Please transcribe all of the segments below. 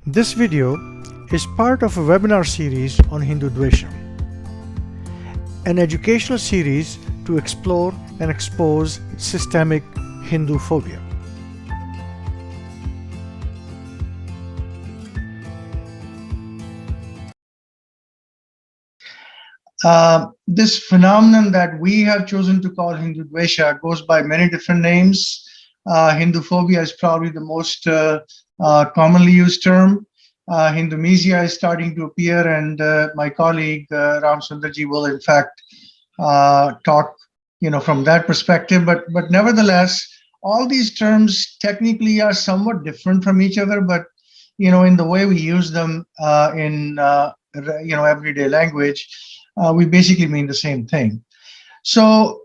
This video is part of a webinar series on Hindudvesha, an educational series to explore and expose systemic Hindu phobia. This phenomenon that we have chosen to call Hindudvesha goes by many different names. Hinduphobia is probably the most commonly used term. Hindumesia is starting to appear, and my colleague Ram Sundarji will, in fact, talk, from that perspective. But nevertheless, all these terms technically are somewhat different from each other. But in the way we use them in everyday language, we basically mean the same thing. So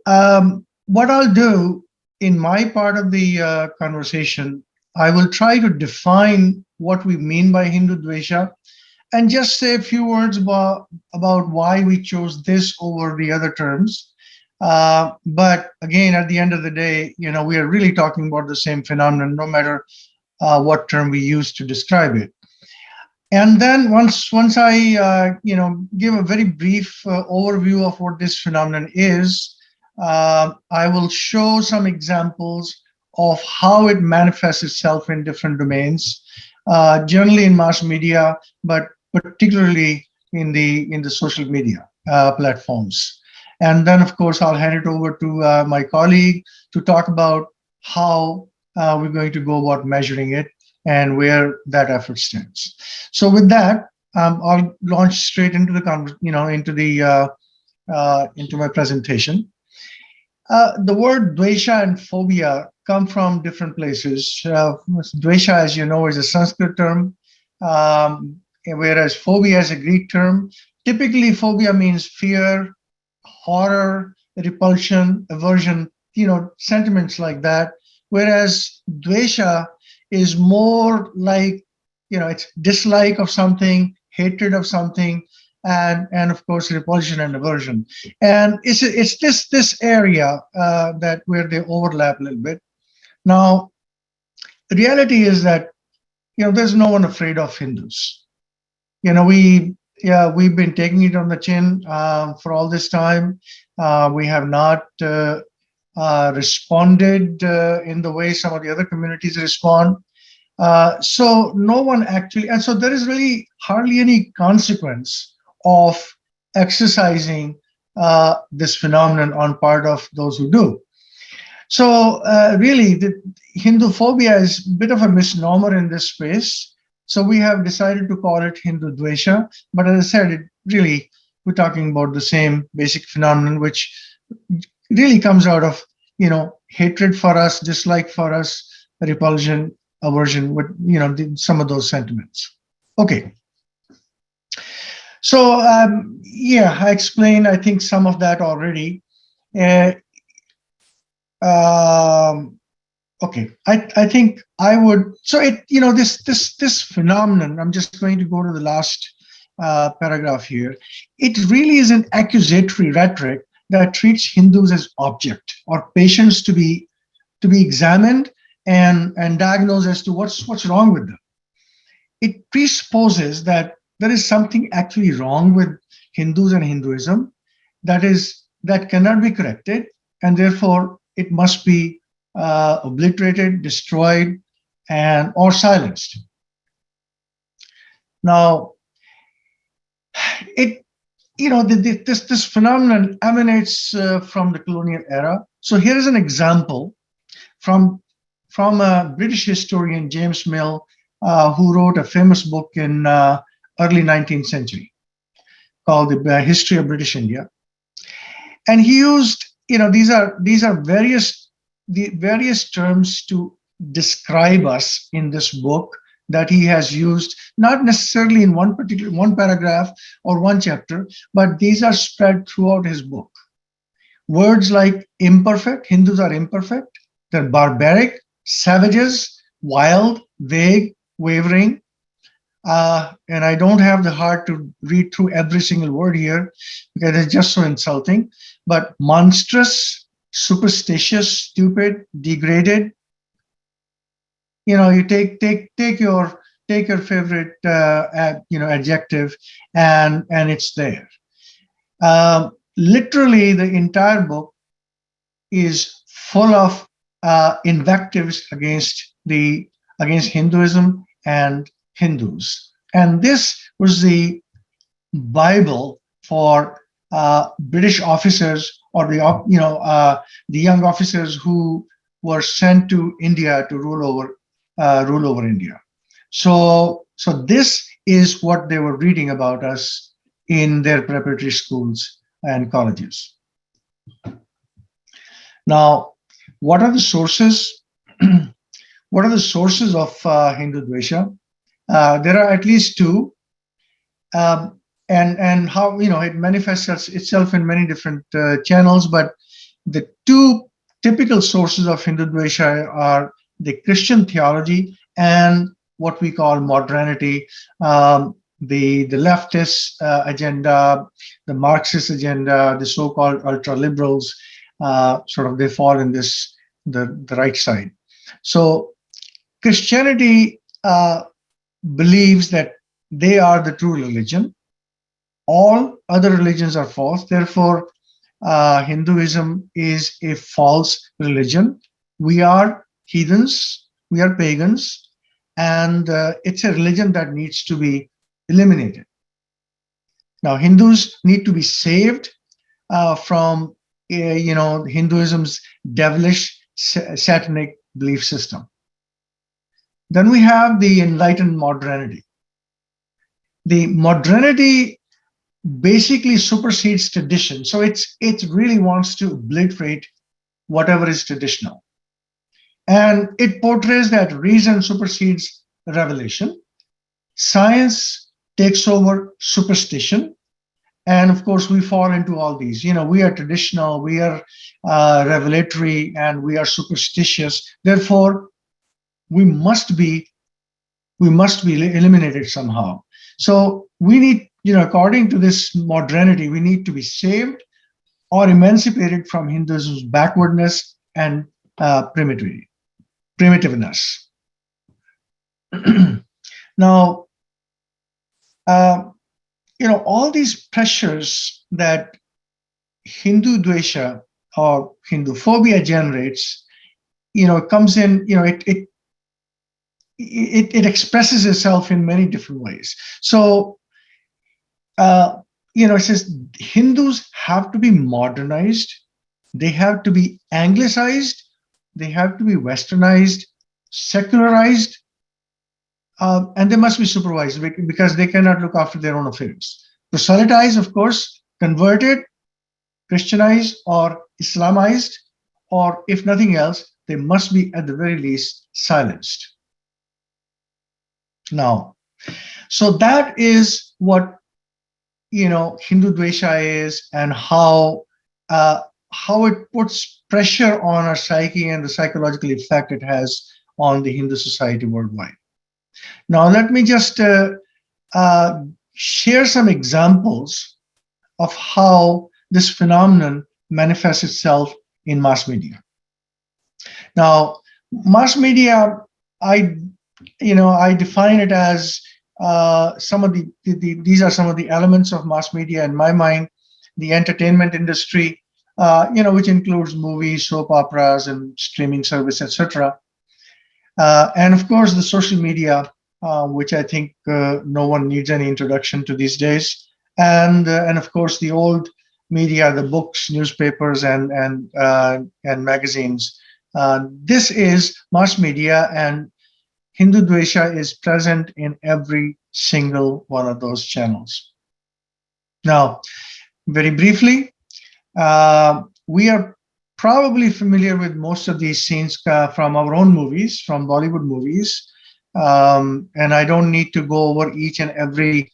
what I'll do in my part of the conversation, I will try to define what we mean by Hindudvesha and just say a few words about why we chose this over the other terms. But again, at the end of the day, we are really talking about the same phenomenon, no matter what term we use to describe it. And then once I give a very brief overview of what this phenomenon is, I will show some examples of how it manifests itself in different domains, generally in mass media, but particularly in the social media platforms. And then, of course, I'll hand it over to my colleague to talk about how we're going to go about measuring it and where that effort stands. So with that, I'll launch straight into the into my presentation. The word dvesha and phobia come from different places. Dvesha, as you know, is a Sanskrit term, whereas phobia is a Greek term. Typically, phobia means fear, horror, repulsion, aversion, sentiments like that. Whereas dvesha is more like, it's dislike of something, hatred of something, and of course repulsion and aversion. And it's this area that where they overlap a little bit. Now, the reality is that there's no one afraid of Hindus. We've been taking it on the chin for all this time. We have not responded in the way some of the other communities respond. So no one actually, and so there is really hardly any consequence of exercising this phenomenon on part of those who do. So really, the Hinduphobia is a bit of a misnomer in this space. So we have decided to call it Hindudvesha. But as I said, we're talking about the same basic phenomenon, which really comes out of hatred for us, dislike for us, repulsion, aversion, with some of those sentiments. Okay. So I explained, I think, some of that already. Okay, I think I would. So this phenomenon. I'm just going to go to the last paragraph here. It really is an accusatory rhetoric that treats Hindus as object or patients to be examined and diagnosed as to what's wrong with them. It presupposes that there is something actually wrong with Hindus and Hinduism that cannot be corrected, and therefore it must be obliterated, destroyed, or silenced. Now, this phenomenon emanates from the colonial era. So here is an example from a British historian, James Mill, who wrote a famous book in early 19th century called The History of British India. And he used, these are various terms to describe us in this book that he has used, not necessarily in one paragraph or one chapter, but these are spread throughout his book. Words like imperfect, Hindus are imperfect, they're barbaric, savages, wild, vague, wavering. And I don't have the heart to read through every single word here because it's just so insulting. But monstrous, superstitious, stupid, degraded. You take your take your favorite adjective, and it's there. Literally, the entire book is full of invectives against Hinduism and Hindus, and this was the Bible for British officers, or the young officers who were sent to India to rule over India. So this is what they were reading about us in their preparatory schools and colleges. Now, what are the sources? What are the sources of Hindudvesha? There are at least two, and how it manifests itself in many different channels. But the two typical sources of Hindudvesha are the Christian theology and what we call modernity, the leftist agenda, the Marxist agenda, the so-called ultra liberals. Sort of they fall in the right side. So Christianity believes that they are the true religion. All other religions are false. Therefore, Hinduism is a false religion. We are heathens, we are pagans, and it's a religion that needs to be eliminated. Now, Hindus need to be saved from Hinduism's devilish satanic belief system. Then we have the enlightened modernity. The modernity basically supersedes tradition. So it really wants to obliterate whatever is traditional. And it portrays that reason supersedes revelation. Science takes over superstition. And of course, we fall into all these. We are traditional, we are revelatory, and we are superstitious. Therefore, we must be eliminated somehow. So we need, according to this modernity, we need to be saved or emancipated from Hinduism's backwardness and primitiveness. Now, all these pressures that Hindudvesha or Hinduphobia generates, comes in, it expresses itself in many different ways. So, it says Hindus have to be modernized, they have to be anglicized, they have to be westernized, secularized, and they must be supervised because they cannot look after their own affairs. Proselytized, of course, converted, Christianized, or Islamized, or if nothing else, they must be at the very least silenced. Now, so that is what Hindudvesha is, and how it puts pressure on our psyche and the psychological effect it has on the Hindu society worldwide. Now, let me just share some examples of how this phenomenon manifests itself in mass media. Now, mass media, I define it as these are some of the elements of mass media in my mind. The entertainment industry, which includes movies, soap operas, and streaming service, etc. And of course, the social media, which I think no one needs any introduction to these days. And of course, the old media, the books, newspapers, and magazines. This is mass media, and Hindudvesha is present in every single one of those channels. Now, very briefly, we are probably familiar with most of these scenes from our own movies, from Bollywood movies. And I don't need to go over each and every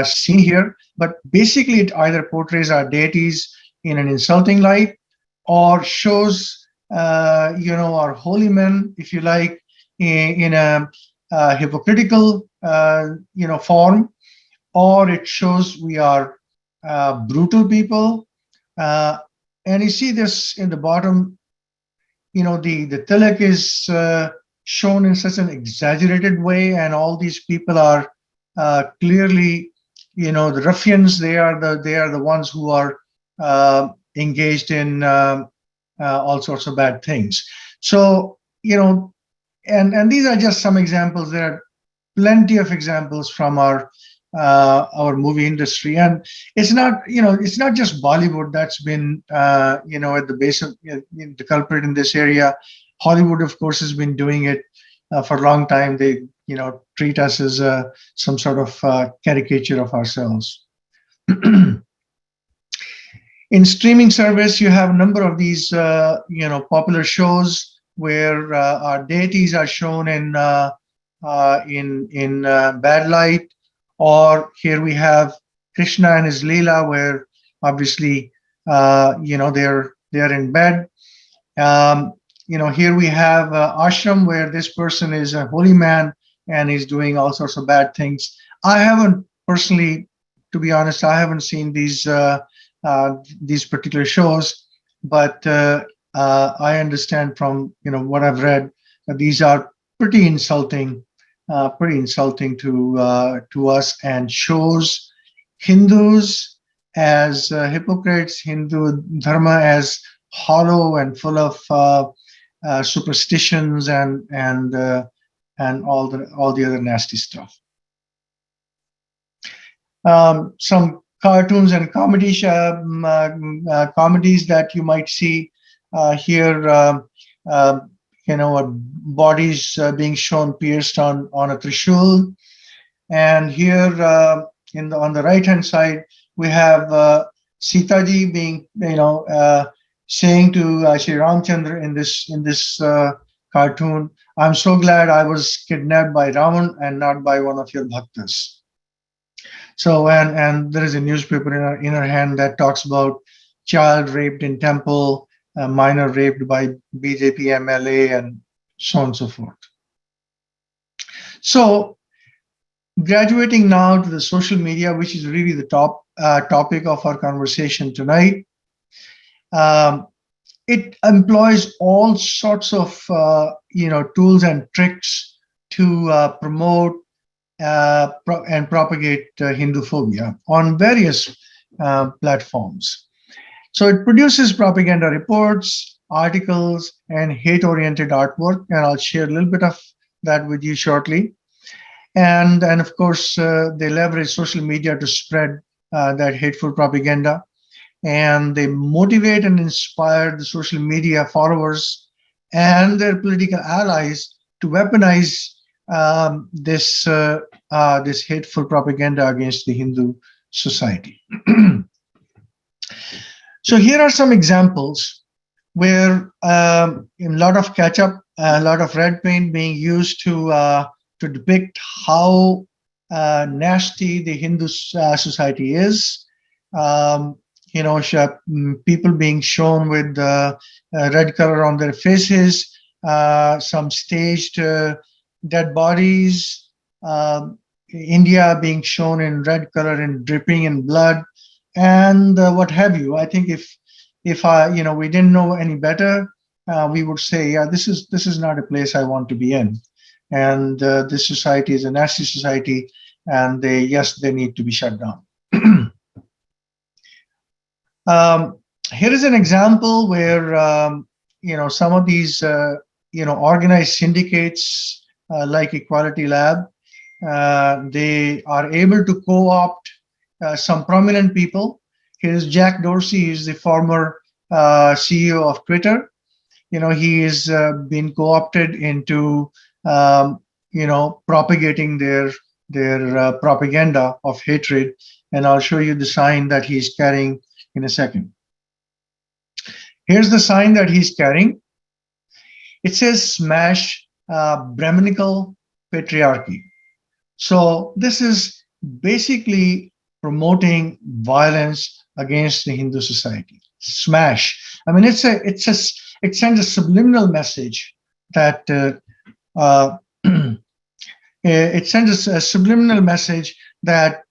scene here, but basically it either portrays our deities in an insulting light, or shows, our holy men, if you like, in a hypocritical, form, or it shows we are brutal people. And you see this in the bottom, the tilak is shown in such an exaggerated way, and all these people are clearly, the ruffians. They are the ones who are engaged in all sorts of bad things. So, and these are just some examples. There are plenty of examples from our movie industry, and it's not just Bollywood that's been at the base of the culprit in this area. Hollywood, of course, has been doing it for a long time. They treat us as some sort of caricature of ourselves. In streaming service, you have a number of these popular shows where our deities are shown in bad light, or here we have Krishna and his Leela, where obviously they're in bed. Here we have ashram, where this person is a holy man and he's doing all sorts of bad things. I haven't personally, to be honest, I haven't seen these particular shows, but I understand from what I've read that these are pretty insulting, to us, and shows Hindus as hypocrites, Hindu dharma as hollow and full of superstitions and all the other nasty stuff. Some cartoons and comedies that you might see here. Bodies being shown pierced on a trishul, and here on the right hand side we have Sitaji being saying to Sri Ramchandra in this cartoon, "I'm so glad I was kidnapped by Ravan and not by one of your bhaktas." So, and there is a newspaper in her hand that talks about child raped in temple, minor raped by BJP MLA, and so on and so forth. So, graduating now to the social media, which is really the top topic of our conversation tonight. It employs all sorts of tools and tricks to promote and propagate Hinduphobia on various platforms. So it produces propaganda reports, articles, and hate-oriented artwork, and I'll share a little bit of that with you shortly. And of course, they leverage social media to spread that hateful propaganda, and they motivate and inspire the social media followers and their political allies to weaponize this hateful propaganda against the Hindu society. So here are some examples where a lot of ketchup, a lot of red paint being used to depict how nasty the Hindu society is. People being shown with red color on their faces, some staged dead bodies, India being shown in red color and dripping in blood, and what have you. I think if we didn't know any better, we would say, yeah, this is not a place I want to be in, and this society is a nasty society, and they need to be shut down. Here is an example where some of these organized syndicates like Equality Lab, they are able to co-opt some prominent people. Here's Jack Dorsey. He's the former CEO of Twitter. He is been co-opted into propagating their propaganda of hatred, and I'll show you the sign that he's carrying in a second. Here's the sign that he's carrying. It says "Smash Brahminical Patriarchy." So this is basically promoting violence against the Hindu society. Smash. I mean, it sends a subliminal message that it sends a subliminal message that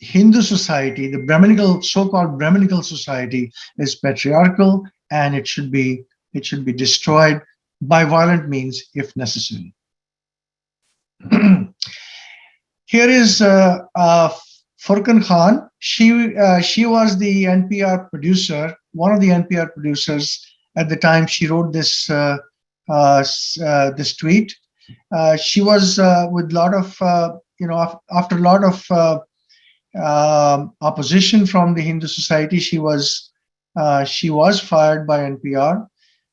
Hindu society, the so-called Brahminical society, is patriarchal, and it should be destroyed by violent means if necessary. Here is Furkan Khan. She was the NPR producer, one of the NPR producers at the time she wrote this tweet. She was with a lot of after a lot of opposition from the Hindu society. She was fired by NPR,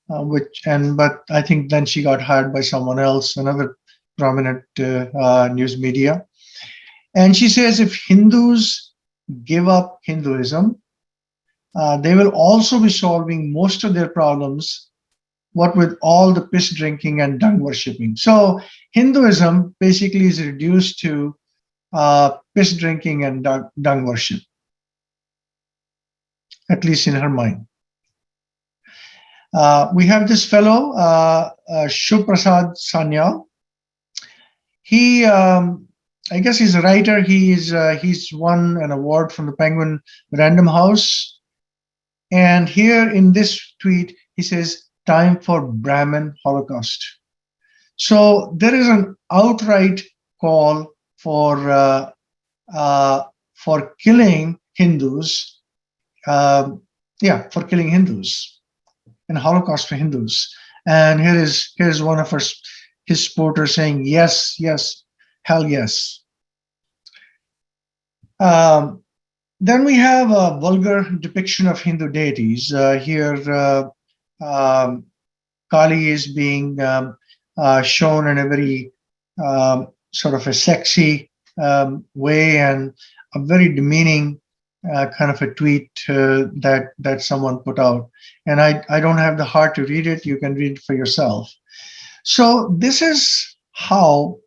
but I think then she got hired by someone else, another prominent news media. And she says if Hindus give up Hinduism, they will also be solving most of their problems, what with all the piss drinking and dung worshipping. So Hinduism basically is reduced to piss drinking and dung worship, at least in her mind. We have this fellow, Shiv Prasad Sanyal. He, I guess he's a writer. He's won an award from the Penguin Random House. And here in this tweet, he says, "Time for Brahmin Holocaust." So there is an outright call for killing Hindus. For killing Hindus and Holocaust for Hindus. And here's one of his supporters saying, "Yes, yes, hell yes." Then we have a vulgar depiction of Hindu deities. Here, Kali is being shown in a very sort of a sexy way, and a very demeaning kind of a tweet that someone put out. And I don't have the heart to read it. You can read it for yourself. So this is how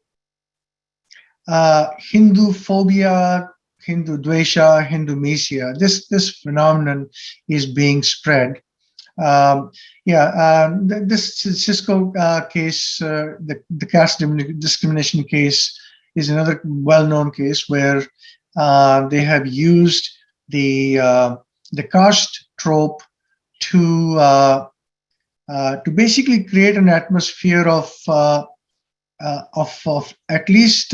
Hindu phobia, Hindudvesha, Hindumesia, this phenomenon is being spread. This Cisco case, the caste discrimination case, is another well-known case where they have used the caste trope to basically create an atmosphere of at least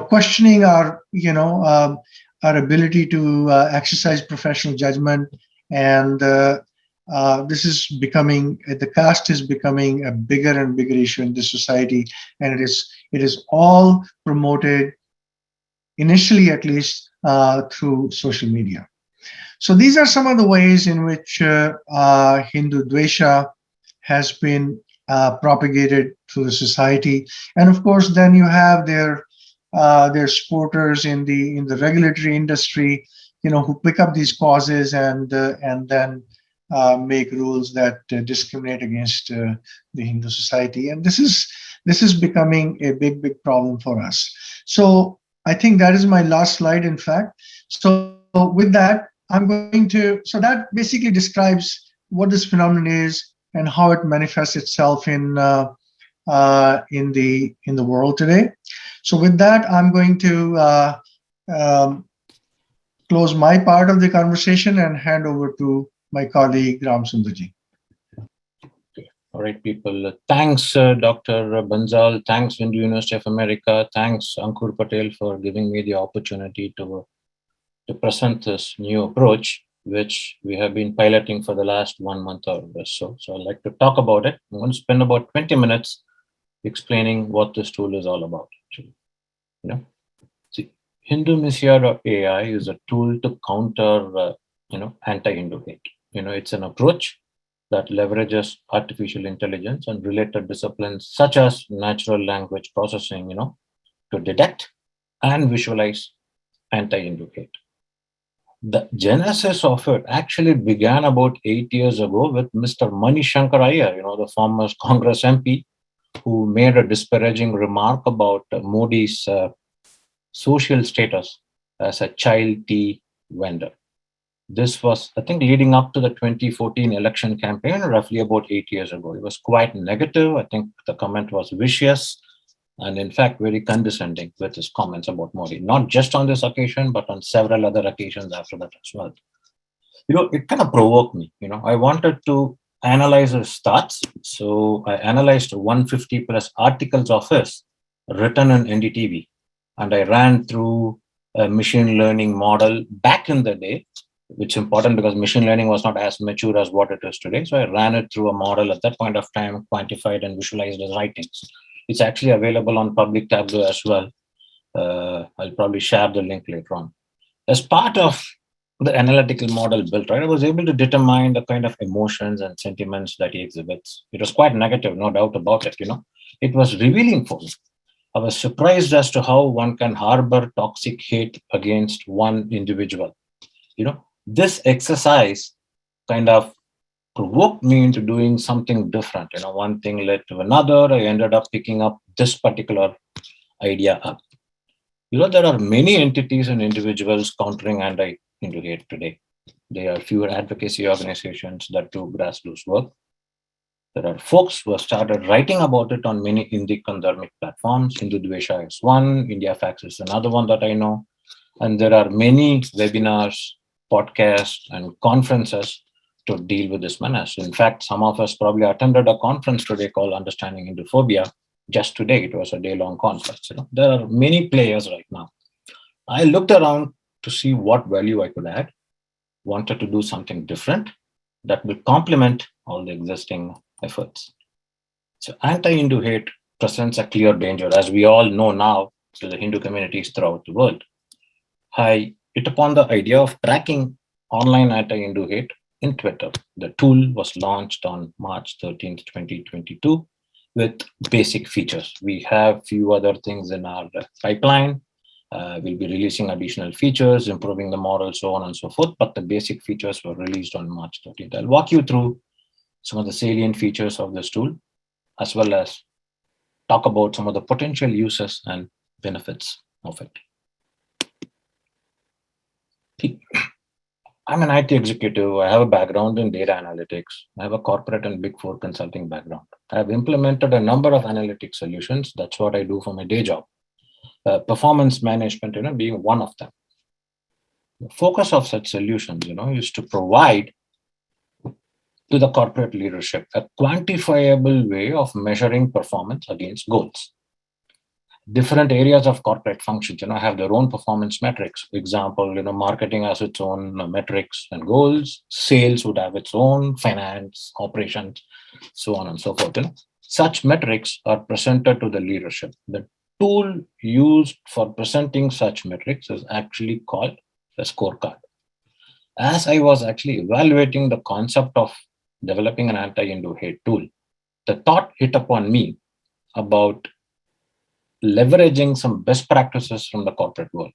questioning our ability to exercise professional judgment. And this is becoming, the caste is becoming a bigger and bigger issue in this society, and it is all promoted, initially at least, through social media. So these are some of the ways in which Hindu Dvesha has been propagated through the society. And of course, then you have their supporters in the regulatory industry, who pick up these causes and then make rules that discriminate against the Hindu society. And this is becoming a big problem for us. So I think that is my last slide, in fact. So with that, so that basically describes what this phenomenon is and how it manifests itself in the world today. So with that, I'm going to close my part of the conversation and hand over to my colleague Ram Sundarji. All right, people. Thanks, Dr. Bansal. Thanks, Hindu University of America. Thanks, Ankur Patel, for giving me the opportunity to present this new approach, which we have been piloting for the last 1 month or so. So I'd like to talk about it. I'm going to spend about 20 minutes explaining what this tool is all about. See, Hindumesia.ai is a tool to counter, anti-Hindu hate. It's an approach that leverages artificial intelligence and related disciplines such as natural language processing, to detect and visualize anti-Hindu hate. The genesis of it actually began about 8 years ago with Mr. Mani Shankar Iyer, the former Congress MP, who made a disparaging remark about Modi's social status as a child tea vendor. This was, I think, leading up to the 2014 election campaign, roughly about 8 years ago. It was quite negative. I think the comment was vicious and, in fact, very condescending with his comments about Modi, not just on this occasion, but on several other occasions after that as well. It kind of provoked me. I wanted to analyzer's thoughts. So I analyzed 150 plus articles of his written in NDTV, and I ran through a machine learning model back in the day, which is important because machine learning was not as mature as what it is today. So I ran it through a model at that point of time, quantified and visualized his writings. It's actually available on public Tableau as well. I'll probably share the link later on. As part of the analytical model built, right, I was able to determine the kind of emotions and sentiments that he exhibits. It was quite negative, no doubt about it. It was revealing for me. I was surprised as to how one can harbor toxic hate against one individual. This exercise kind of provoked me into doing something different. One thing led to another. I ended up picking up this particular idea up. There are many entities and individuals countering anti-Hindu hate today. There are fewer advocacy organizations that do grassroots work. There are folks who have started writing about it on many Indic and dharmic platforms. Hindudvesha is one, India Facts is another one that I know. And there are many webinars, podcasts, and conferences to deal with this menace. In fact, some of us probably attended a conference today called Understanding Hinduphobia. Just today, it was a day-long conference. There are many players right now. I looked around to see what value I could add, wanted to do something different that will complement all the existing efforts. So anti-Hindu hate presents a clear danger, as we all know now, to the Hindu communities throughout the world. I hit upon the idea of tracking online anti-Hindu hate in Twitter. The tool was launched on March 13th, 2022 with basic features. We have few other things in our pipeline. We'll be releasing additional features, improving the model, so on and so forth. But the basic features were released on March 13th. I'll walk you through some of the salient features of this tool, as well as talk about some of the potential uses and benefits of it. I'm an IT executive. I have a background in data analytics. I have a corporate and Big Four consulting background. I have implemented a number of analytic solutions. That's what I do for my day job. Performance management, being one of them. The focus of such solutions, is to provide to the corporate leadership a quantifiable way of measuring performance against goals. Different areas of corporate functions, have their own performance metrics. For example, marketing has its own metrics and goals. Sales would have its own, finance, operations, so on and so forth. Such metrics are presented to the leadership. The tool used for presenting such metrics is actually called a scorecard. As I was actually evaluating the concept of developing an anti-Hindu hate tool, the thought hit upon me about leveraging some best practices from the corporate world.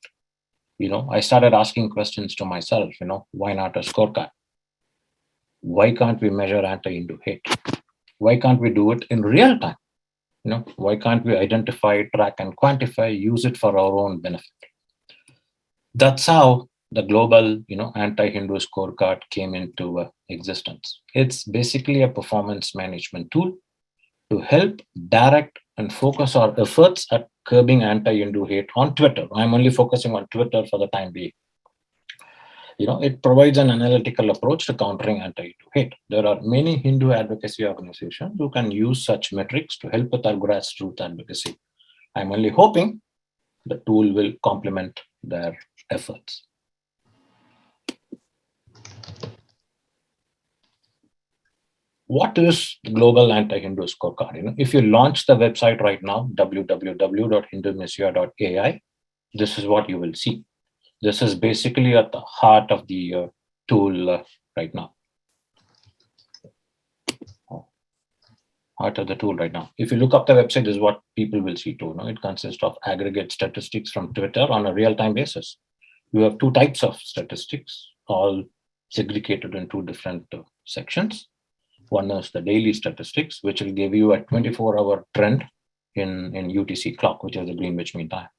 I started asking questions to myself, why not a scorecard? Why can't we measure anti-Hindu hate? Why can't we do it in real time? Why can't we identify, track, and quantify, use it for our own benefit? That's how the global, anti-Hindu scorecard came into existence. It's basically a performance management tool to help direct and focus our efforts at curbing anti-Hindu hate on Twitter. I'm only focusing on Twitter for the time being. It provides an analytical approach to countering anti-Hindu hate. There are many Hindu advocacy organizations who can use such metrics to help with our grassroots advocacy. I'm only hoping the tool will complement their efforts. What is the global anti-Hindu scorecard? If you launch the website right now, www.hindudvesha.ai, this is what you will see. This is basically at the heart of the tool right now. Heart of the tool right now. If you look up the website, this is what people will see too. It consists of aggregate statistics from Twitter on a real-time basis. You have two types of statistics, all segregated in two different sections. One is the daily statistics, which will give you a 24-hour trend in UTC clock, which is the Greenwich Mean Time.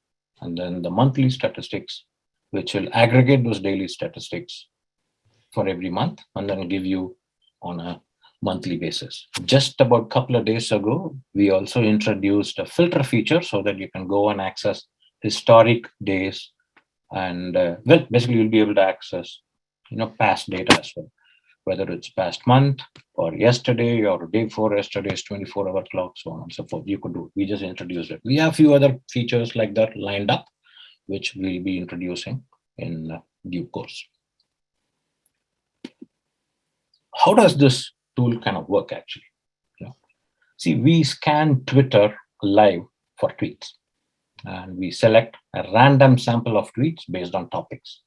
And then the monthly statistics, which will aggregate those daily statistics for every month and then give you on a monthly basis. Just about a couple of days ago, we also introduced a filter feature so that you can go and access historic days. And basically you'll be able to access, past data as well. whether it's past month or yesterday or day before yesterday's 24-hour clock, so on and so forth. You could do. We just introduced it. We have a few other features like that lined up, which we'll be introducing in due course. How does this tool kind of work actually? See, we scan Twitter live for tweets, and we select a random sample of tweets based on topics.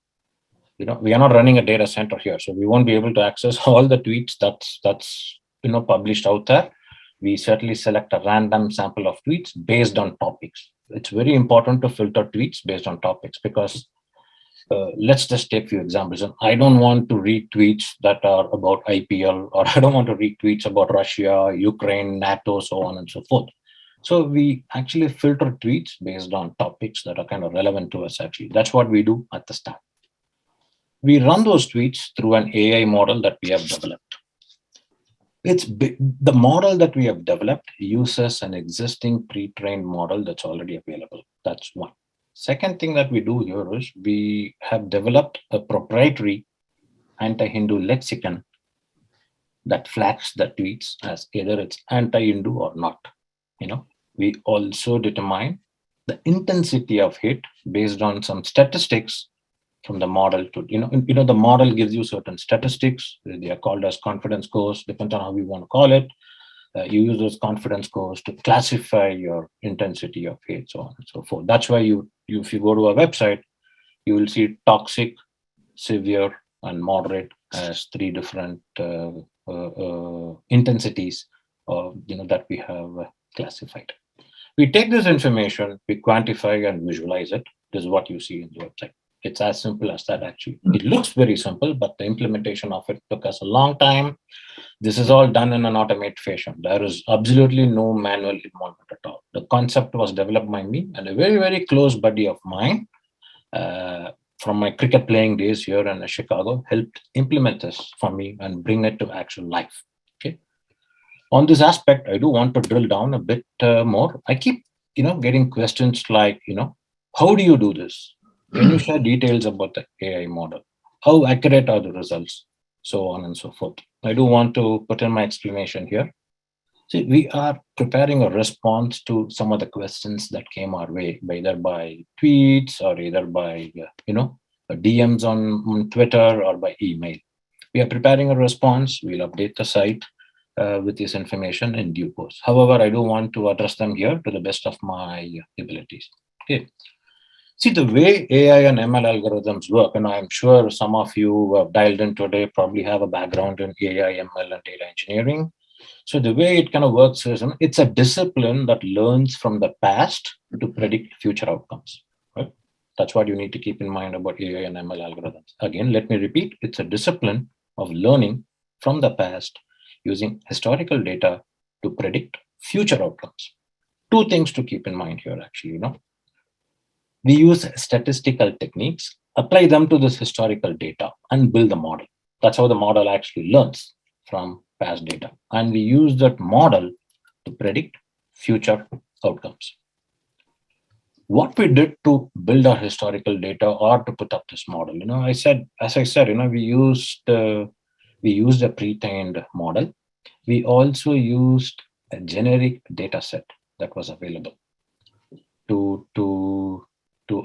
We are not running a data center here, so we won't be able to access all the tweets that's published out there. We certainly select a random sample of tweets based on topics. It's very important to filter tweets based on topics, because let's just take a few examples. And I don't want to read tweets that are about IPL, or I don't want to read tweets about Russia, Ukraine, NATO, so on and so forth. So we actually filter tweets based on topics that are kind of relevant to us actually. That's what we do at the start. We run those tweets through an AI model that we have developed. The model that we have developed uses an existing pre-trained model that's already available. That's one. Second thing that we do here is we have developed a proprietary anti-Hindu lexicon that flags the tweets as either it's anti-Hindu or not. We also determine the intensity of hate based on some statistics from the model. The model gives you certain statistics. They are called as confidence scores, depends on how you want to call it. You use those confidence scores to classify your intensity of hate, so on and so forth. That's why if you go to a website, you will see toxic, severe, and moderate as three different intensities that we have classified. We take this information, we quantify and visualize it. This is what you see in the website. It's as simple as that actually. It looks very simple, but the implementation of it took us a long time. This is all done in an automated fashion. There is absolutely no manual involvement at all. The concept was developed by me and a very, very close buddy of mine from my cricket playing days here in Chicago helped implement this for me and bring it to actual life. Okay. On this aspect, I do want to drill down a bit more. I keep, getting questions like, how do you do this? Can you share details about the AI model? How accurate are the results? So on and so forth. I do want to put in my explanation here. See, we are preparing a response to some of the questions that came our way, either by tweets or either by, DMs on Twitter or by email. We are preparing a response. We'll update the site with this information in due course. However, I do want to address them here to the best of my abilities. Okay. See, the way AI and ML algorithms work, and I'm sure some of you who have dialed in today probably have a background in AI, ML, and data engineering. So the way it kind of works is, it's a discipline that learns from the past to predict future outcomes. Right? That's what you need to keep in mind about AI and ML algorithms. Again, let me repeat, it's a discipline of learning from the past using historical data to predict future outcomes. Two things to keep in mind here, actually, We use statistical techniques, apply them to this historical data, and build the model. That's how the model actually learns from past data. And we use that model to predict future outcomes. What we did to build our historical data or to put up this model, as I said, we used a pre-trained model. We also used a generic data set that was available to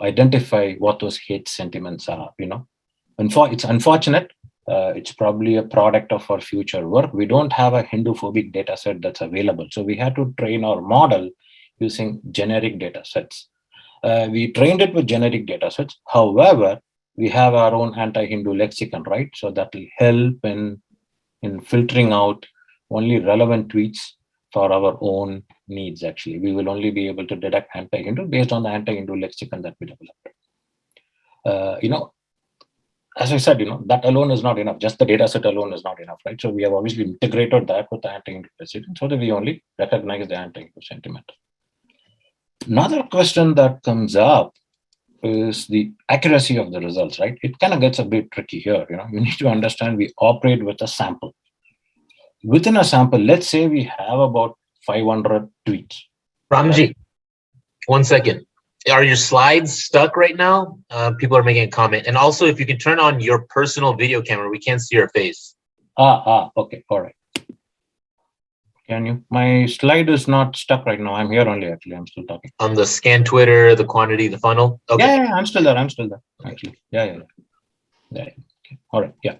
identify what those hate sentiments are. It's unfortunate. It's probably a product of our future work. We don't have a Hindu-phobic data set that's available. So we had to train our model using generic data sets. We trained it with generic data sets. However, we have our own anti-Hindu lexicon, right? So that will help in filtering out only relevant tweets for our own needs, actually. We will only be able to detect anti-Hindu based on the anti-Hindu lexicon that we developed. As I said, that alone is not enough. Just the data set alone is not enough, right? So we have obviously integrated that with the anti-Hindu lexicon so that we only recognize the anti-Hindu sentiment. Another question that comes up is the accuracy of the results, right? It kind of gets a bit tricky here. You need to understand we operate with a sample. Within a sample, let's say we have about 500 tweets. Ramji, 1 second. Are your slides stuck right now? People are making a comment. And also, if you can turn on your personal video camera, we can't see your face. Okay, all right. Can you? My slide is not stuck right now. I'm here only, actually. I'm still talking. On the scan Twitter, the quantity, the funnel. Okay. Yeah, I'm still there. Actually. Yeah. Okay. All right. Yeah.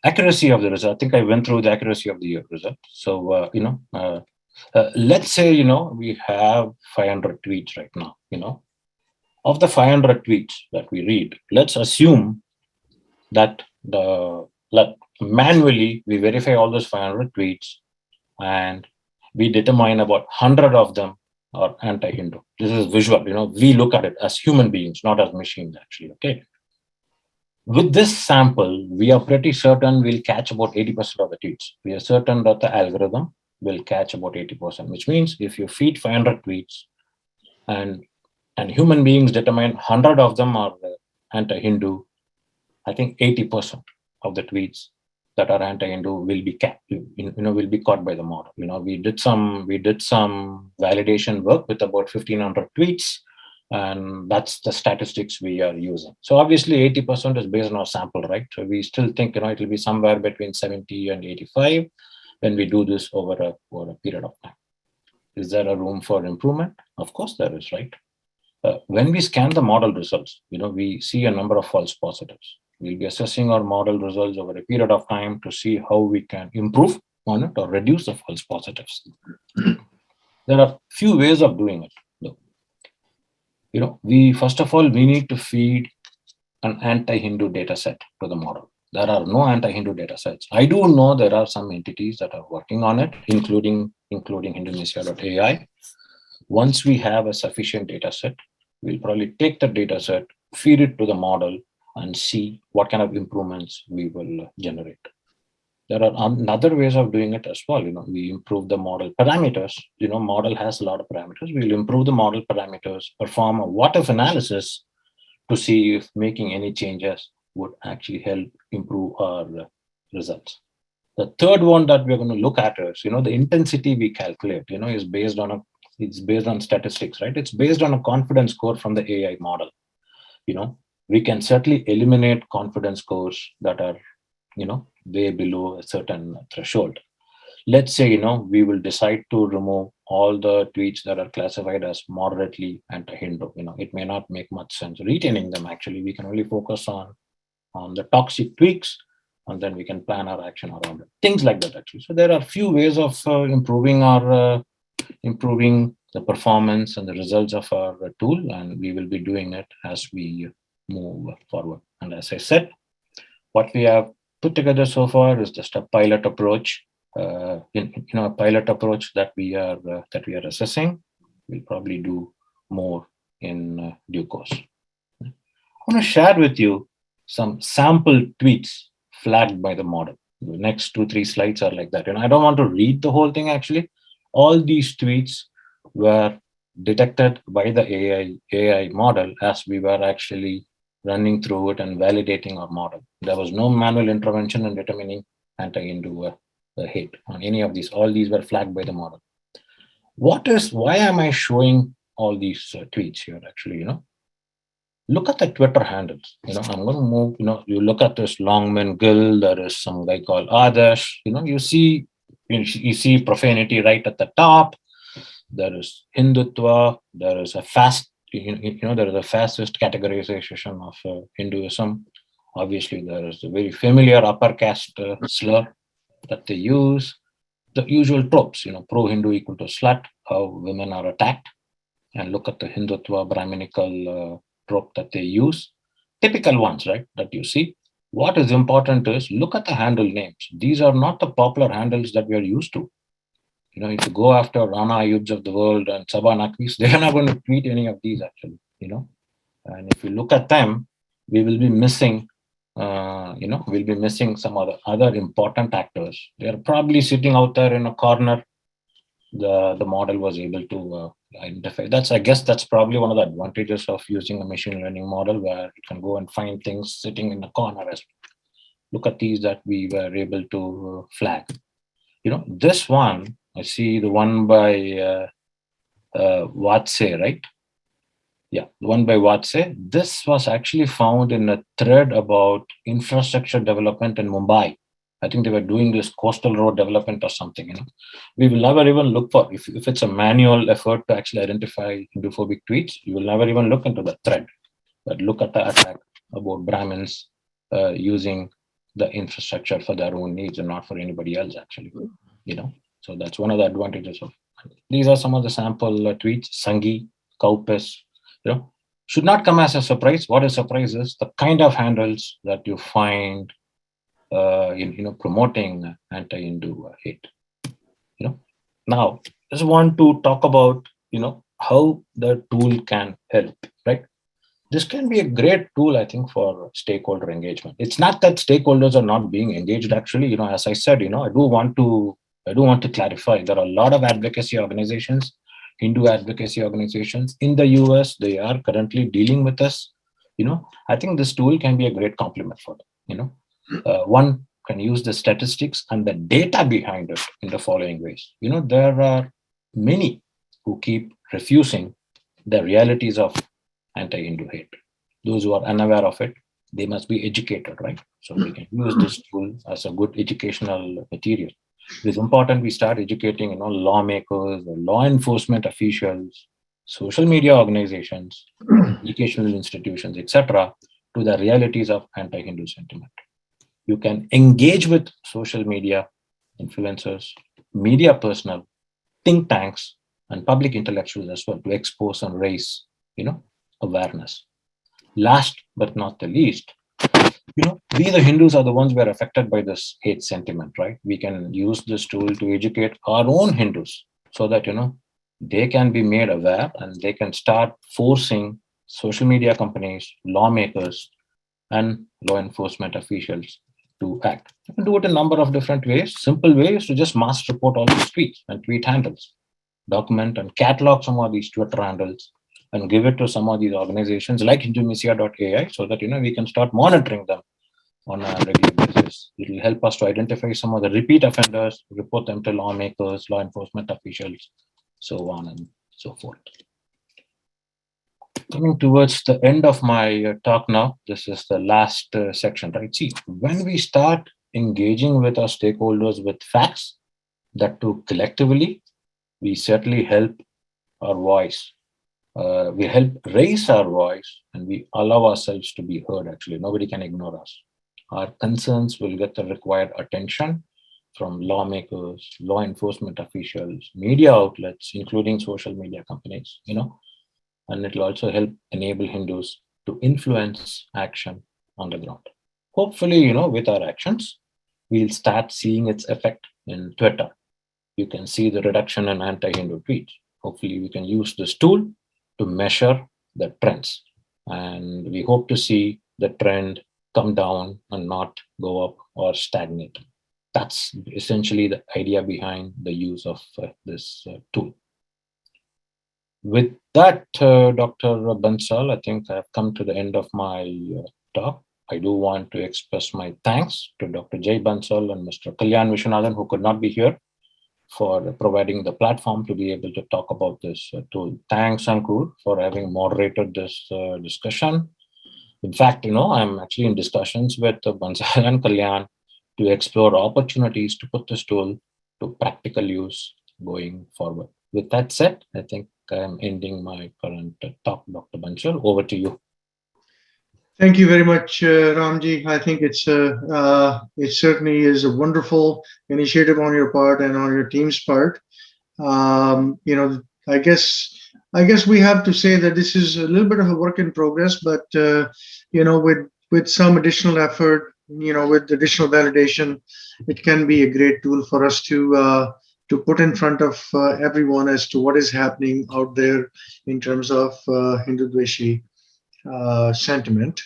Accuracy of the result. I think I went through the accuracy of the result. So, let's say, we have 500 tweets right now, of the 500 tweets that we read, let's assume that manually we verify all those 500 tweets and we determine about 100 of them are anti-Hindu. This is visual, we look at it as human beings, not as machines, actually. Okay. With this sample, we are pretty certain we'll catch about 80% of the tweets. We are certain that the algorithm will catch about 80%, which means if you feed 500 tweets and human beings determine 100 of them are anti-Hindu, I think 80% of the tweets that are anti-Hindu will be will be caught by the model. We did some validation work with about 1,500 tweets, and that's the statistics we are using. So obviously 80% is based on our sample, right? So we still think it will be somewhere between 70 and 85 when we do this over a period of time. Is there a room for improvement? Of course there is, right? When we scan the model results, we see a number of false positives. We'll be assessing our model results over a period of time to see how we can improve on it or reduce the false positives. There are few ways of doing it, though. First of all, we need to feed an anti-Hindu data set to the model. There are no anti-Hindu data sets. I do know there are some entities that are working on it, including Hindudvesha.ai. Once we have a sufficient data set, we'll probably take the data set, feed it to the model, and see what kind of improvements we will generate. There are other ways of doing it as well. We improve the model parameters. Model has a lot of parameters. We'll improve the model parameters, perform a what-if analysis to see if making any changes would actually help improve our results. The third one that we're going to look at is, the intensity we calculate, is based on statistics, right? It's based on a confidence score from the AI model. We can certainly eliminate confidence scores that are, way below a certain threshold. Let's say, we will decide to remove all the tweets that are classified as moderately anti-Hindu. It may not make much sense retaining them. Actually, we can only focus on the toxic tweaks, and then we can plan our action around it. Things like that, actually. So there are a few ways of improving the performance and the results of our tool, and we will be doing it as we move forward. And as I said, what we have put together so far is just a pilot approach. A pilot approach that we are assessing. We'll probably do more in due course. I want to share with you some sample tweets flagged by the model. The next 2-3 slides are like that. And I don't want to read the whole thing, actually. All these tweets were detected by the AI model as we were actually running through it and validating our model. There was no manual intervention in determining anti-Hindu hate on any of these. All these were flagged by the model. Why am I showing all these tweets here, actually? Look at the Twitter handles. I'm going to move, you look at this Longman Gill, there is some guy called Adarsh, you see profanity right at the top. There is Hindutva, there is a there is a fascist categorization of Hinduism. Obviously, there is a very familiar upper caste slur that they use. The usual tropes, pro-Hindu equal to slut, how women are attacked, and look at the Hindutva Brahminical trope that they use. Typical ones, right, that you see. What is important is look at the handle names. These are not the popular handles that we are used to. If you go after Rana Ayubs of the world and Sabah Naqvis, they're not going to tweet any of these, actually. And if you look at them, we will be missing some other important actors. They're probably sitting out there in a corner. The model was able to identify. I guess that's probably one of the advantages of using a machine learning model, where it can go and find things sitting in the corner. Look at these that we were able to flag. This one, I see the one by Vatse, right? Yeah, the one by Vatse. This was actually found in a thread about infrastructure development in Mumbai. I think they were doing this coastal road development or something. We will never even look for, if it's a manual effort to actually identify Hinduphobic tweets, you will never even look into the thread, but look at the attack about Brahmins using the infrastructure for their own needs and not for anybody else, actually. So that's one of the advantages of. These are some of the sample tweets. Sangi, Kaupes, should not come as a surprise. What a surprise is the kind of handles that you find in promoting anti-Hindu hate. Now just want to talk about how the tool can help. Right, this can be a great tool, I think, for stakeholder engagement. It's not that stakeholders are not being engaged. Actually, as I said, I do want to clarify. There are a lot of advocacy organizations, Hindu advocacy organizations in the US. They are currently dealing with us. I think this tool can be a great complement for them. One can use the statistics and the data behind it in the following ways. There are many who keep refusing the realities of anti-Hindu hate. Those who are unaware of it, they must be educated, right? So we can use this tool as a good educational material. It is important we start educating, lawmakers, law enforcement officials, social media organizations, educational institutions, etc., to the realities of anti-Hindu sentiment. You can engage with social media influencers, media personnel, think tanks, and public intellectuals as well to expose and raise, awareness. Last but not the least, we the Hindus are the ones who are affected by this hate sentiment, right? We can use this tool to educate our own Hindus so that, they can be made aware and they can start forcing social media companies, lawmakers, and law enforcement officials to act. You can do it in a number of different ways. Simple way is to just mass report all these tweets and tweet handles, document and catalog some of these Twitter handles, and give it to some of these organizations like Hindudvesha.ai so that we can start monitoring them on a regular basis. It will help us to identify some of the repeat offenders, report them to lawmakers, law enforcement officials, so on and so forth. Coming towards the end of my talk now, this is the last section, right? See, when we start engaging with our stakeholders with facts, that too collectively, we certainly help our voice. We help raise our voice and we allow ourselves to be heard. Actually, nobody can ignore us. Our concerns will get the required attention from lawmakers, law enforcement officials, media outlets, including social media companies, and it will also help enable Hindus to influence action on the ground. Hopefully, with our actions, we'll start seeing its effect in Twitter. You can see the reduction in anti-Hindu tweets. Hopefully, we can use this tool to measure the trends. And we hope to see the trend come down and not go up or stagnate. That's essentially the idea behind the use of this tool. With that, Dr. Bansal, I think I've come to the end of my talk. I do want to express my thanks to Dr. Jay Bansal and Mr. Kalyan Vishwanathan, who could not be here, for providing the platform to be able to talk about this tool. Thanks, Ankur, for having moderated this discussion. In fact, I'm actually in discussions with Bansal and Kalyan to explore opportunities to put this tool to practical use going forward. With that said, I think I'm ending my current talk. Dr. Bansal, over to you. Thank you very much, Ramji. I think it certainly is a wonderful initiative on your part and on your team's part. I guess we have to say that this is a little bit of a work in progress, but with some additional effort, with additional validation, it can be a great tool for us to put in front of everyone as to what is happening out there in terms of Hindudveshi sentiment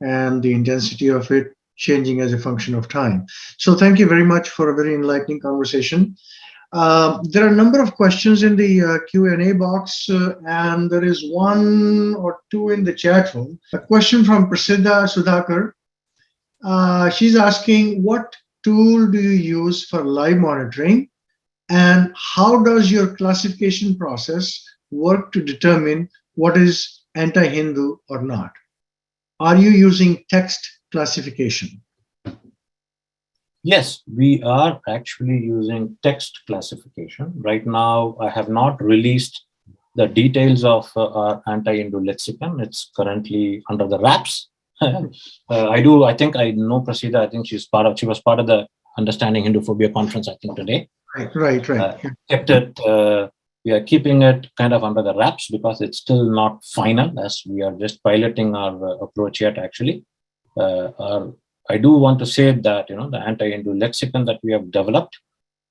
and the intensity of it changing as a function of time. So thank you very much for a very enlightening conversation. There are a number of questions in the Q&A box, and there is one or two in the chat room. A question from Prasiddha Sudhakar. She's asking, what tool do you use for live monitoring? And how does your classification process work to determine what is anti-Hindu or not? Are you using text classification? Yes, we are actually using text classification. Right now, I have not released the details of our anti-Hindu lexicon. It's currently under the wraps. I think I know Prasida. I think she was part of the Understanding Hinduphobia conference, I think today. Right. Kept it, we are keeping it kind of under the wraps because it's still not final, as we are just piloting our approach yet, actually. I do want to say that, the anti-Hindu lexicon that we have developed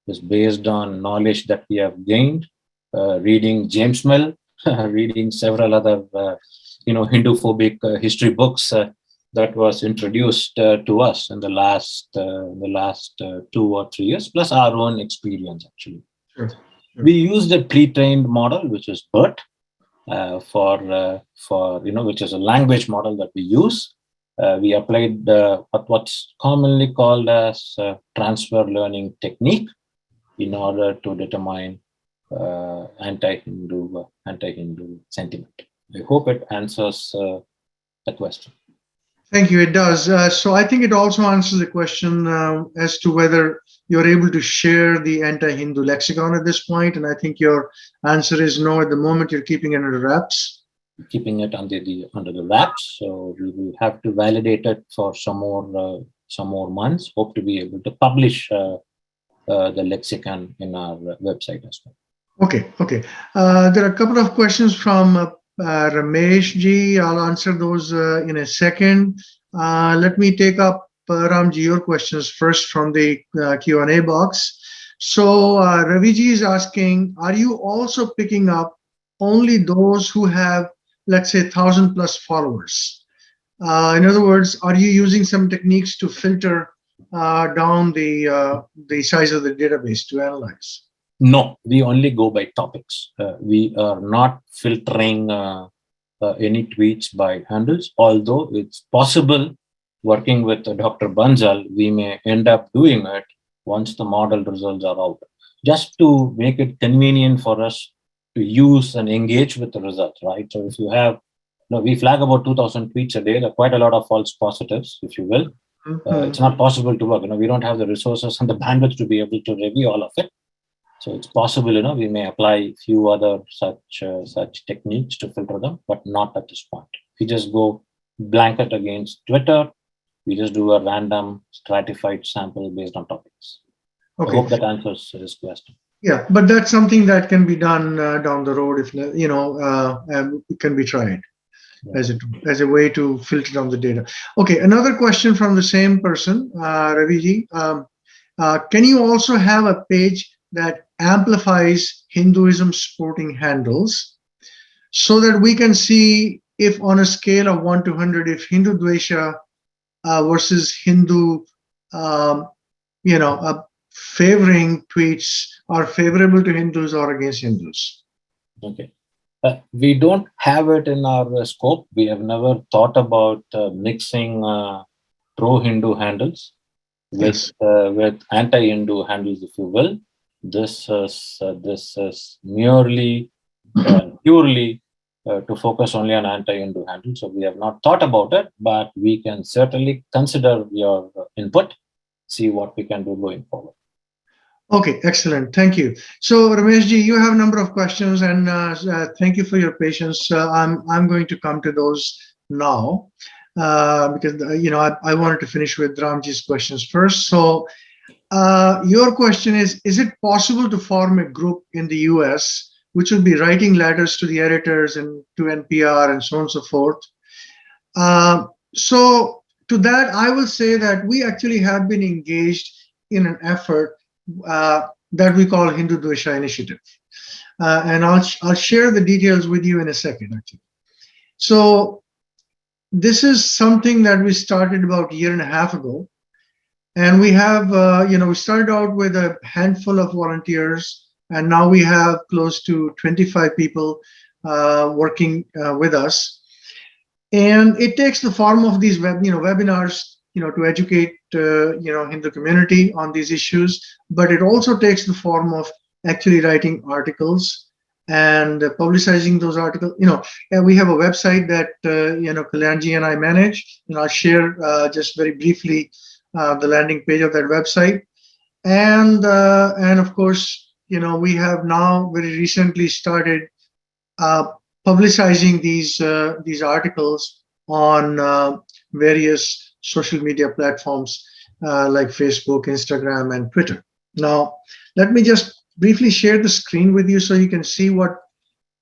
is based on knowledge that we have gained, reading James Mill, reading several other, Hindu-phobic history books that was introduced to us in the last 2 or 3 years, plus our own experience, actually. Sure. We used a pre-trained model, which is BERT, which is a language model that we use. We applied what's commonly called as transfer learning technique in order to determine anti-Hindu sentiment. I hope it answers the question. Thank you. It does. So I think it also answers the question as to whether you're able to share the anti-Hindu lexicon at this point. And I think your answer is no. At the moment, you're keeping it under wraps. Keeping it under the wraps. So we will have to validate it for some more months. Hope to be able to publish the lexicon in our website as well. Okay. There are a couple of questions from Ramesh ji. I'll answer those in a second. Let me take up Ramji, your questions first from the Q&A box. So Ravi ji is asking, are you also picking up only those who have, let's say, 1,000 plus followers? In other words, are you using some techniques to filter down the size of the database to analyze? No, we only go by topics. We are not filtering any tweets by handles, although it's possible working with Dr. Bansal, we may end up doing it once the model results are out, just to make it convenient for us to use and engage with the results, right? So if you have, we flag about 2,000 tweets a day, there are quite a lot of false positives, if you will. It's not possible to work. We don't have the resources and the bandwidth to be able to review all of it. So it's possible, we may apply a few other such techniques to filter them, but not at this point. We just go blanket against Twitter. We just do a random stratified sample based on topics. Okay. I hope that answers this question. Yeah, but that's something that can be done down the road if it can be tried as a way to filter down the data. Okay, another question from the same person, Raviji. Can you also have a page that amplifies Hinduism sporting handles so that we can see if on a scale of 1 to 100, if Hindudvesha versus Hindu, favoring tweets are favorable to Hindus or against Hindus? Okay. We don't have it in our scope. We have never thought about mixing pro-Hindu handles with anti-Hindu handles, if you will. This is merely purely to focus only on anti-Hindu handles. So we have not thought about it, but we can certainly consider your input, see what we can do going forward. Okay, excellent. Thank you. So Ramesh ji, you have a number of questions, and thank you for your patience. I'm going to come to those now because I wanted to finish with Ramji's questions first. So your question is it possible to form a group in the US which will be writing letters to the editors and to NPR and so on and so forth? So to that, I will say that we actually have been engaged in an effort that we call Hindudvesha Initiative. And I'll share the details with you in a second, actually. So this is something that we started about a year and a half ago. And we have, we started out with a handful of volunteers, and now we have close to 25 people working with us. And it takes the form of these webinars, to educate, Hindu community on these issues. But it also takes the form of actually writing articles and publicizing those articles. And we have a website that, Kalyanji and I manage. And I'll share just very briefly the landing page of that website. And of course, we have now very recently started uh, publicizing these articles on various social media platforms like Facebook, Instagram, and Twitter. Now, let me just briefly share the screen with you so you can see what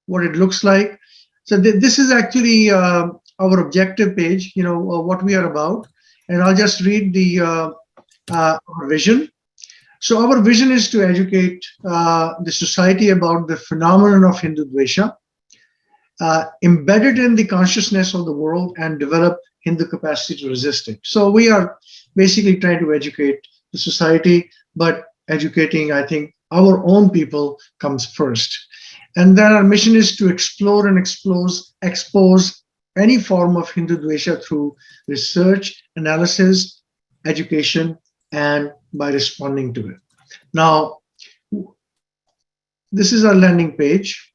it looks like. So this is actually our objective page, what we are about. And I'll just read our vision. So our vision is to educate the society about the phenomenon of Hindudvesha, embedded in the consciousness of the world, and develop Hindu capacity to resist it. So we are basically trying to educate the society, but educating, I think, our own people comes first. And then our mission is to explore and expose any form of Hindudvesha through research, analysis, education, and by responding to it. Now, this is our landing page.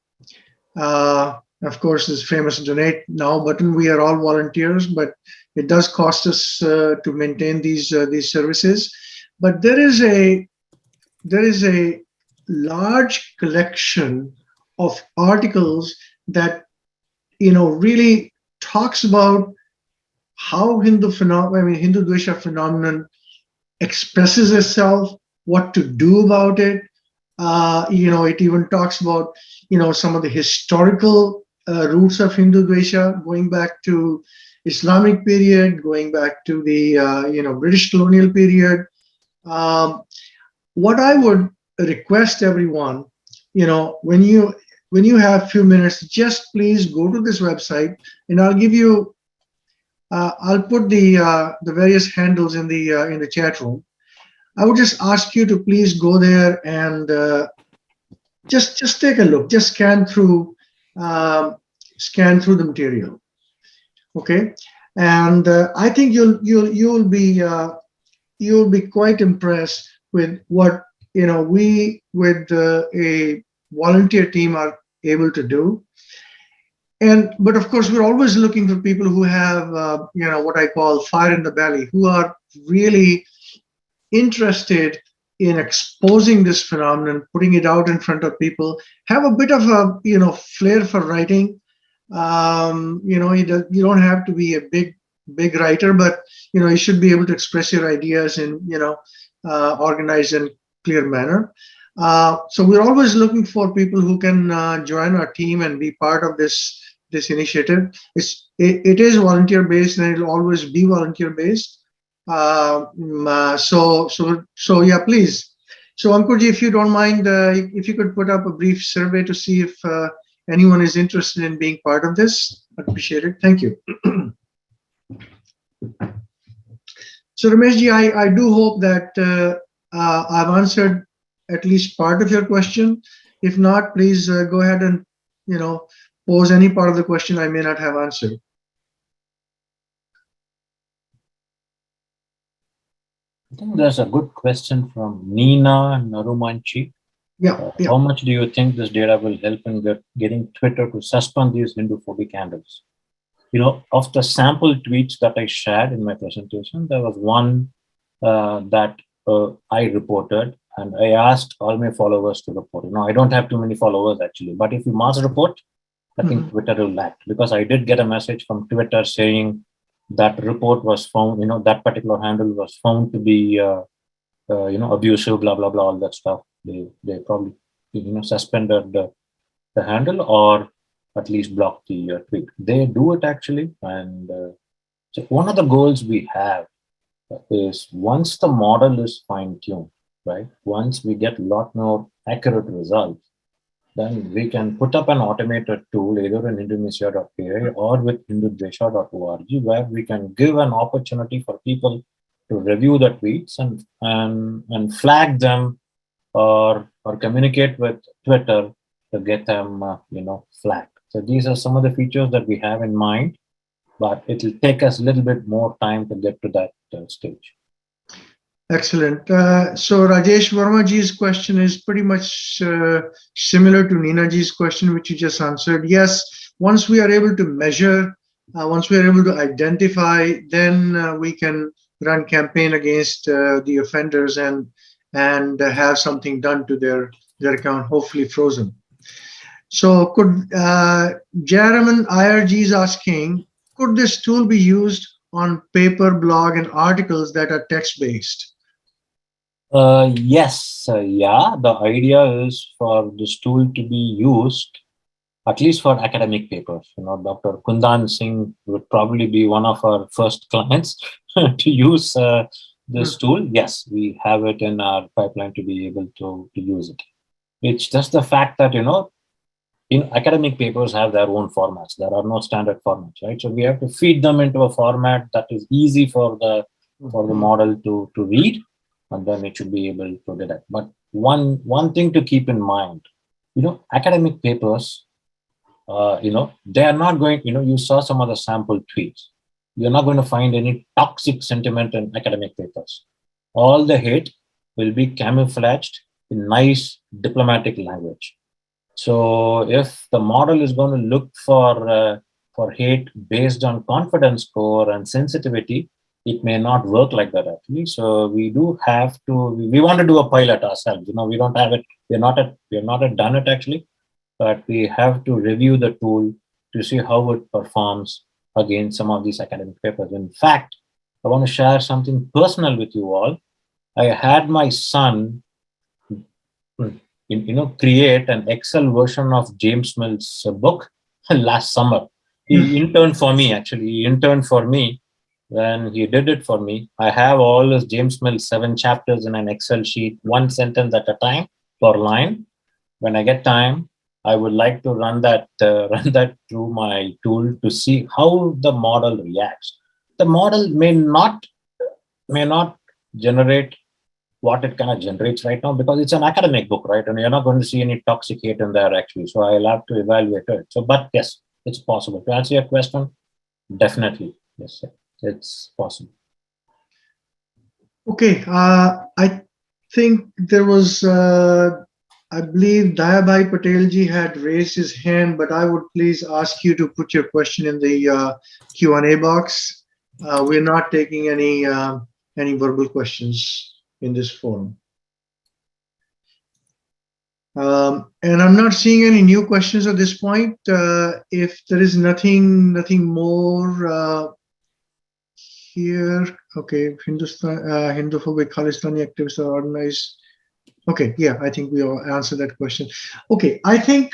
Of course, this famous donate now button. We are all volunteers, but it does cost us to maintain these services. But there is a large collection of articles that really talks about how Hindu-Dvesha phenomenon expresses itself, what to do about it. It even talks about some of the historical roots of Hindu-Dvesha, going back to Islamic period, going back to the British colonial period. What I would request everyone, when you have a few minutes, just please go to this website, and I'll give you. I'll put the various handles in the chat room. I would just ask you to please go there and just take a look. Just scan through the material. Okay, and I think you'll be quite impressed with what we with a volunteer team are able to do. But of course, we're always looking for people who have what I call fire in the belly, who are really interested in exposing this phenomenon, putting it out in front of people, have a bit of a flair for writing. You don't have to be a big writer, but you should be able to express your ideas in organized and clear manner. So we're always looking for people who can join our team and be part of this initiative. It is volunteer based, and it'll always be volunteer based. So yeah, please. So Ankurji, if you don't mind, if you could put up a brief survey to see if anyone is interested in being part of this, I'd appreciate it. Thank you. So Rameshji, I do hope that I've answered at least part of your question. If not, please go ahead and pose any part of the question I may not have answered. I think there's a good question from Nina Narumanchi. Yeah. How much do you think this data will help in getting Twitter to suspend these Hindu-phobic handles? Of the sample tweets that I shared in my presentation, there was one that I reported, and I asked all my followers to report. I don't have too many followers actually, but if you mass report, I think Twitter will act, because I did get a message from Twitter saying that report was found, that particular handle was found to be, abusive, blah, blah, blah, all that stuff. They probably, suspended the handle, or at least blocked the tweet. They do it actually. And so one of the goals we have is, once the model is fine-tuned, right? Once we get a lot more accurate results, then we can put up an automated tool either in Hindudvesha.ai or with Hindudvesha.org, where we can give an opportunity for people to review the tweets and flag them, or communicate with Twitter to get them flagged. So these are some of the features that we have in mind, but it will take us a little bit more time to get to that stage. Excellent. So Rajesh Vermaji's question is pretty much similar to Ninaji's question, which you just answered. Yes, once we are able to measure, once we are able to identify, then we can run campaign against the offenders and have something done to their account, hopefully frozen. So could Jaraman IRG is asking, could this tool be used on paper, blog, and articles that are text-based? Yes, yeah. The idea is for this tool to be used at least for academic papers. Dr. Kundan Singh would probably be one of our first clients to use this tool. Yes, we have it in our pipeline to be able to use it. It's just the fact that, in academic papers have their own formats. There are no standard formats, right? So we have to feed them into a format that is easy for the model to read, and then it should be able to do that. But one thing to keep in mind, academic papers, they are not going, you saw some of the sample tweets. You're not going to find any toxic sentiment in academic papers. All the hate will be camouflaged in nice diplomatic language. So if the model is going to look for hate based on confidence score and sensitivity, it may not work like that actually. So we do have to. We want to do a pilot ourselves. We don't have it. We're not done it actually, but we have to review the tool to see how it performs against some of these academic papers. In fact, I want to share something personal with you all. I had my son create an Excel version of James Mill's book last summer. He interned for me, actually. He interned for me. When he did it for me, I have all his James Mill 7 chapters in an Excel sheet, one sentence at a time per line. When I get time, I would like to run that through my tool to see how the model reacts. The model may not generate what it kind of generates right now because it's an academic book, right? And you're not going to see any toxic hate in there actually. So I'll have to evaluate it. So, but yes, it's possible. To answer your question, definitely, yes, it's possible. Okay, I think there was, I believe Dayabai Patelji had raised his hand, but I would please ask you to put your question in the Q&A box. We're not taking any verbal questions in this forum. And I'm not seeing any new questions at this point. If there is nothing more here, okay, Hinduphobic Khalistani activists are organized. Okay, yeah, I think we all answered that question. Okay, I think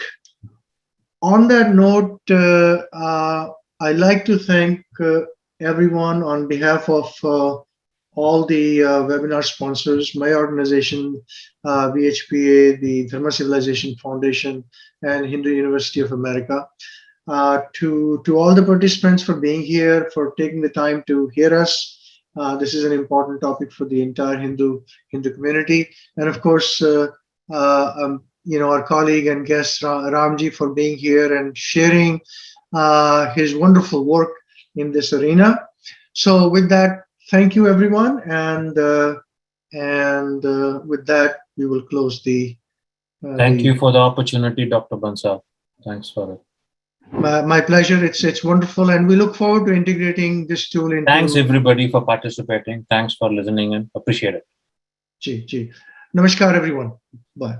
on that note, I'd like to thank everyone on behalf of all the webinar sponsors, my organization, VHPA, the Dharma Civilization Foundation, and Hindu University of America. To all the participants for being here, for taking the time to hear us. This is an important topic for the entire Hindu community, and of course, our colleague and guest Ramji for being here and sharing his wonderful work in this arena. So, with that, thank you, everyone, and with that, we will close the. Thank you for the opportunity, Dr. Bansal. Thanks for it. My pleasure. It's wonderful, and we look forward to integrating this tool into. Thanks everybody for participating. Thanks for listening and appreciate it. Namaskar, everyone. Bye.